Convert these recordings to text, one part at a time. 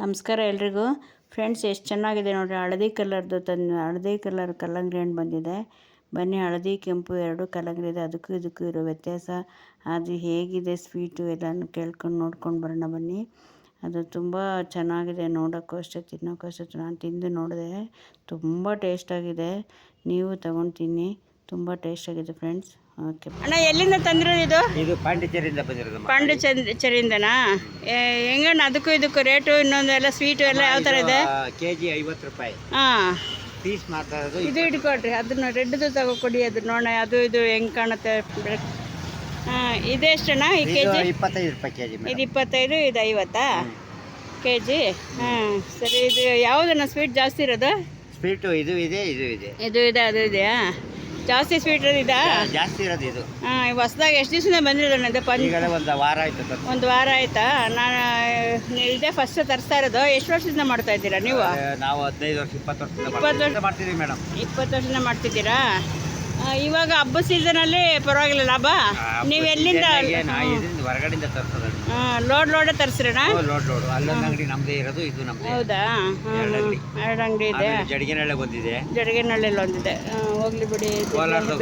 ನಮಸ್ಕಾರ ಎಲ್ರಿಗೂ. ಫ್ರೆಂಡ್ಸ್, ಎಷ್ಟು ಚೆನ್ನಾಗಿದೆ ನೋಡಿರಿ. ಹಳದಿ ಕಲರ್ದು ಹಳದಿ ಕಲರ್ ಕಲ್ಲಂಗಡಿ ಹಣ್ಣು ಬಂದಿದೆ. ಬನ್ನಿ, ಹಳದಿ ಕೆಂಪು ಎರಡು ಕಲ್ಲಂಗಡಿ ಇದೆ. ಅದಕ್ಕೂ ಇದಕ್ಕೂ ಇರೋ ವ್ಯತ್ಯಾಸ, ಅದು ಹೇಗಿದೆ ಸ್ವೀಟು ಎಲ್ಲನೂ ಕೇಳ್ಕೊಂಡು ನೋಡ್ಕೊಂಡು ಬರೋಣ ಬನ್ನಿ. ಅದು ತುಂಬ ಚೆನ್ನಾಗಿದೆ, ನೋಡೋಕ್ಕೂ ಅಷ್ಟೇ, ತಿನ್ನೋಕ್ಕೂ ಅಷ್ಟೇ. ನಾನು ತಿಂದು ನೋಡಿದೆ, ತುಂಬ ಟೇಸ್ಟಾಗಿದೆ. ನೀವು ತಗೊಂಡು ತಿನ್ನಿ, ತುಂಬ ಟೇಸ್ಟಾಗಿದೆ ಫ್ರೆಂಡ್ಸ್. ಓಕೆ ಅಣ್ಣ, ಎಲ್ಲಿಂದ ತಂದಿರೋದು ಇದು? ಇದು ಪಾಂಡಿಚೇರಿಯಿಂದ ಬಂದಿರೋದು. ಪಾಂಡಿಚೇರಿಯಿಂದನಾ? ಹೆಂಗಣ್ಣ ಅದಕ್ಕೂ ಇದಕ್ಕೂ ರೇಟು, ಇನ್ನೊಂದು ಎಲ್ಲ ಸ್ವೀಟು ಎಲ್ಲ ಯಾವ ಥರ ಇದೆ? ಕೆಜಿ 50 ರೂಪಾಯಿ. ಹಾಂ, ಪೀಸ್ ಮಾಡ್ತಾ ಇರೋದು ಇದು ಇಟ್ಕೊಡ್ರಿ. ಅದನ್ನು ರೆಡ್ದು ತಗೊಕೊಡಿ, ಅದು ನೋಡೋಣ ಅದು ಇದು ಹೆಂಗೆ ಕಾಣುತ್ತೆ. ಹಾಂ, ಇದೆಷ್ಟಣ್ಣ ಈ ಕೆಜಿ? 25 ರೂಪಾಯಿ ಕೆಜಿ. ಇದು 25, ಇದು 50 ಕೆಜಿ. ಹಾಂ, ಸರಿ. ಇದು ಯಾವುದನ್ನ ಸ್ವೀಟ್ ಜಾಸ್ತಿ ಇರೋದು? ಸ್ವೀಟು ಇದು ಇದೆ, ಇದು ಇದೆ, ಇದು ಇದೆ, ಅದು ಇದೆಯಾ? ಜಾಸ್ತಿ ಸ್ವೀಟ್ ಇದಾ? ಜಾಸ್ತಿ ಇರೋದು ಇದು. ಹಾಂ, ಹೊಸದಾಗಿ ಎಷ್ಟು ದಿವಸದಿಂದ ಬಂದಿರೋದು? ಈಗಲೇ ಒಂದು ವಾರ ಆಯ್ತು. ಒಂದು ವಾರ ಆಯ್ತಾ? ನಾನು ಇದೇ ಫಸ್ಟ್ ತರಿಸ್ತಾ ಇರೋದು. ಎಷ್ಟು ವರ್ಷದಿಂದ ಮಾಡ್ತಾ ಇದ್ದೀರಾ ನೀವು? ನಾವು 15 ವರ್ಷ 20 ವರ್ಷ ಮಾಡ್ತೀವಿ ಮೇಡಮ್. 20 ವರ್ಷದಿಂದ ಮಾಡ್ತಿದ್ದೀರಾ? ಇವಾಗ ಹಬ್ಬ ಸೀಸನಲ್ಲಿ ಪರವಾಗಿಲ್ಲ ಲಾಭ. ನೀವು ಎಲ್ಲಿಂದ? ಹೊರಗಡೆಯಿಂದ ತರಿಸೋದು. ಲೋಡೇ ತರಿಸ್ರಣ? ಲೋಡ್ ಅಲ್ಲೊಂದು ಅಂಗಡಿ ನಮ್ಮದೇ ಇರೋದು, ಇದು ನಮ್ಮದೇ. ಹೌದಾ? ಎರಡು ಅಂಗಡಿ ಇದೆ. ಜಡಿಗೆನಳ್ಳಿ ಬಂದಿದೆ. ಜಡಿಗೆನಳ್ಳಿಯಲ್ಲಿ ಒಂದಿದೆ. ಹೋಗ್ಲಿ ಬಿಡಿ,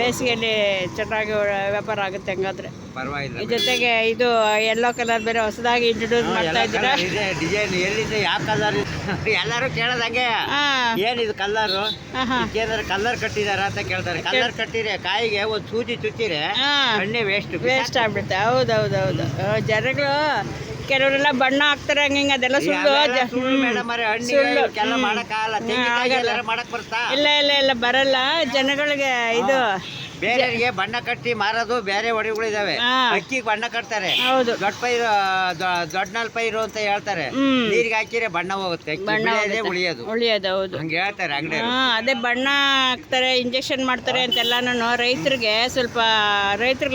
ಬೇಸಿಗೆಯಲ್ಲಿ ಚೆನ್ನಾಗಿ ವ್ಯಾಪಾರ ಆಗುತ್ತೆ ಹಂಗಾದ್ರೆ. ಪರವಾಗಿಲ್ಲ. ಜೊತೆಗೆ ಇದು ಯೆಲ್ಲೋ ಕಲರ್ ಬೇರೆ ಹೊಸದಾಗಿ ಇಂಟ್ರೊಡ್ಯೂಸ್ ಮಾಡ್ತಾ ಇದ್ದೀರಾ? ಡಿಸೈನ್ ಎಲ್ಲಿದೆ, ಯಾವ ಕಲರ್? ಎಲ್ಲರೂ ಕೇಳೋದಂಗೆ, ಏನಿದು ಕಲರ್? ಏನಾದ್ರು ಕಲರ್ ಕಟ್ಟಿದಾರ ಅಂತ ಕೇಳ್ತಾರೆ. ಕಲರ್ ಕಟ್ಟಿರೆ ಕಾಯಿಗೆ ಒಂದು ಸೂಜಿ ಚುಚ್ಚಿರೆ ಹಣ್ಣೆ ವೇಸ್ಟ್ ಆಗ್ಬಿಡುತ್ತೆ. ಹೌದೌದೌದು. ಜನಗಳು ಕೆಲವರೆಲ್ಲ ಬಣ್ಣ ಹಾಕ್ತಾರೆ, ಹಂಗೆ ಅದೆಲ್ಲ ಸುಳ್ಳು ಮೇಡಮ್. ಮಾಡಕ್ ಬರ್ತಾ? ಇಲ್ಲ ಬರಲ್ಲ. ಜನಗಳಿಗೆ ಇದು ಬೇರೆಯವರಿಗೆ ಬಣ್ಣ ಕಟ್ಟಿ ಮಾರೋದು ಬೇರೆ ಹೊಡಿಗಳಿದಾವೆ. ಅಕ್ಕಿಗೆ ಬಣ್ಣ ಕಟ್ತಾರೆ. ಹೌದು, ದೊಡ್ಡ ಪೈರು ದೊಡ್ಡ ಪೈರು ಅಂತ ಹೇಳ್ತಾರೆ. ನೀರಿಗೆ ಹಾಕಿದ್ರೆ ಬಣ್ಣ ಹೋಗುತ್ತೆ, ಉಳಿಯೋದು. ಹೌದು, ಹಂಗೆ ಹೇಳ್ತಾರೆ ಅಂಗಡಿ. ಅದೇ ಬಣ್ಣ ಹಾಕ್ತಾರೆ, ಇಂಜೆಕ್ಷನ್ ಮಾಡ್ತಾರೆ ಅಂತೆಲ್ಲಾನು ರೈತರಿಗೆ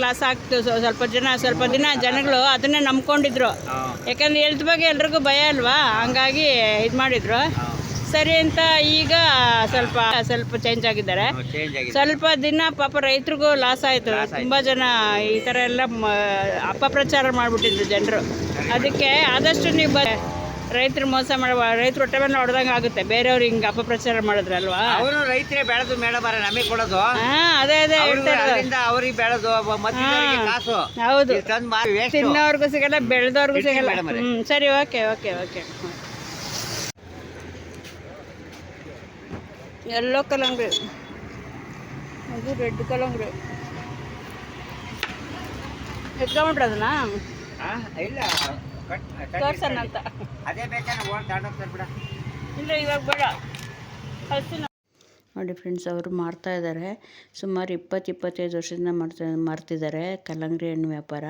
ಲಾಸ್ ಆಗ್ತು. ಸ್ವಲ್ಪ ದಿನ ಜನಗಳು ಅದನ್ನೇ ನಂಬ್ಕೊಂಡಿದ್ರು. ಯಾಕಂದ್ರೆ ಹೆಲ್ತ್ ಬಗ್ಗೆ ಎಲ್ರಿಗೂ ಭಯ ಅಲ್ವಾ, ಹಂಗಾಗಿ ಇದು ಮಾಡಿದ್ರು. ಸರಿ ಅಂತ ಈಗ ಸ್ವಲ್ಪ ಚೇಂಜ್ ಆಗಿದ್ದಾರೆ. ಸ್ವಲ್ಪ ದಿನ ಪಾಪ ರೈತರಿಗೂ ಲಾಸ್ ಆಯಿತು. ತುಂಬ ಜನ ಈ ಥರ ಎಲ್ಲ ಅಪಪ್ರಚಾರ ಮಾಡಿಬಿಟ್ಟಿದ್ರು ಜನರು. ಅದಕ್ಕೆ ಆದಷ್ಟು ನೀವು ರೈತರು ಮೋಸ ರೈತರು ಹೊಟ್ಟೆ ಮೇಲೆ ಹೊಡೆದಂಗೆ ಆಗುತ್ತೆ, ಬೇರೆಯವ್ರು ಹಿಂಗೆ ಅಪಪ್ರಚಾರ ಮಾಡಿದ್ರಲ್ವಾ. ಅವರು ರೈತರೇ ಬೆಳೆದು ಮೇಡಮ್ ನಮಗೆ ಕೊಡೋದು. ಅದೇ ಅವ್ರಿಗೆ ಬೆಳೆದು ಕಾಸು. ಹೌದು, ತಿನ್ನೋರ್ಗೂ ಸಿಗಲ್ಲ, ಬೆಳೆದವ್ರಿಗೂ ಸಿಗಲ್ಲ. ಸರಿ, ಓಕೆ. ಯೆಲ್ಲೋ ಕಲ್ಲಂಗಡಿ, ಅದು ರೆಡ್ ಕಲ್ಲಂಗಡಿ. ಎತ್ಕೊಂಡ್ಬಿಟ್ರೆ ಅದನ್ನ ಇಲ್ಲ ತೋರ್ಸೋಣ ಅಂತ. ಅದೇ ಬೇಕಾದ್ರೆ ಇಲ್ಲ, ಇವಾಗ ಬೇಡ. ನೋಡಿ ಫ್ರೆಂಡ್ಸ್, ಅವರು ಮಾರ್ತಾ ಇದ್ದಾರೆ. ಸುಮಾರು 20-25 ವರ್ಷದಿಂದ ಮಾರ್ತಿದ್ದಾರೆ ಕಲ್ಲಂಗಡಿ ಹಣ್ಣು ವ್ಯಾಪಾರ.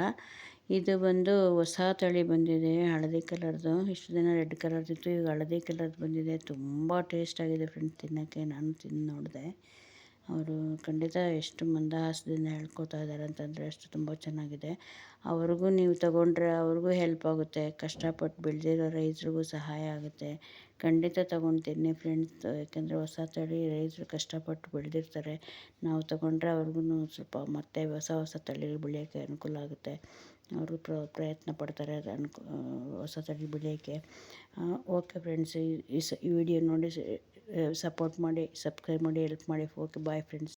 ಇದು ಬಂದು ಹೊಸ ತಳಿ ಬಂದಿದೆ, ಹಳದಿ ಕಲರ್ದು. ಇಷ್ಟು ದಿನ ರೆಡ್ ಕಲರ್ದಿತ್ತು, ಈಗ ಹಳದಿ ಕಲರ್ ಬಂದಿದೆ. ತುಂಬ ಟೇಸ್ಟ್ ಆಗಿದೆ ಫ್ರೆಂಡ್ಸ್ ತಿನ್ನೋಕ್ಕೆ. ನಾನು ತಿಂದು ನೋಡಿದೆ. ಅವರು ಖಂಡಿತ ಎಷ್ಟು ಮಂದಹಾಸದಿಂದ ಹೇಳ್ಕೊತಾ ಇದ್ದಾರೆ ಅಂತಂದರೆ ಅಷ್ಟು ತುಂಬ ಚೆನ್ನಾಗಿದೆ. ಅವ್ರಿಗೂ ನೀವು ತಗೊಂಡ್ರೆ ಅವ್ರಿಗೂ ಹೆಲ್ಪ್ ಆಗುತ್ತೆ. ಕಷ್ಟಪಟ್ಟು ಬೆಳೆದಿರೋ ರೈತರಿಗೂ ಸಹಾಯ ಆಗುತ್ತೆ. ಖಂಡಿತ ತಗೊಂಡು ತಿನ್ನಿ ಫ್ರೆಂಡ್ಸ್. ಯಾಕೆಂದರೆ ಹೊಸ ತಳಿ ರೈತರು ಕಷ್ಟಪಟ್ಟು ಬೆಳೆದಿರ್ತಾರೆ. ನಾವು ತಗೊಂಡ್ರೆ ಅವ್ರಿಗೂ ಸ್ವಲ್ಪ ಮತ್ತೆ ಹೊಸ ತಳಿಗಳು ಬೆಳೆಯೋಕ್ಕೆ ಅನುಕೂಲ ಆಗುತ್ತೆ. ಅವರು ಪ್ರಯತ್ನ ಪಡ್ತಾರೆ ಹೊಸ ತಳಿ ಬೆಳೆಯೋಕ್ಕೆ. ಓಕೆ ಫ್ರೆಂಡ್ಸ್, ಈ ವಿಡಿಯೋ ನೋಡಿ ಸಪೋರ್ಟ್ ಮಾಡಿ, ಸಬ್ಸ್ಕ್ರೈಬ್ ಮಾಡಿ, ಹೆಲ್ಪ್ ಮಾಡಿ. Okay, bye friends.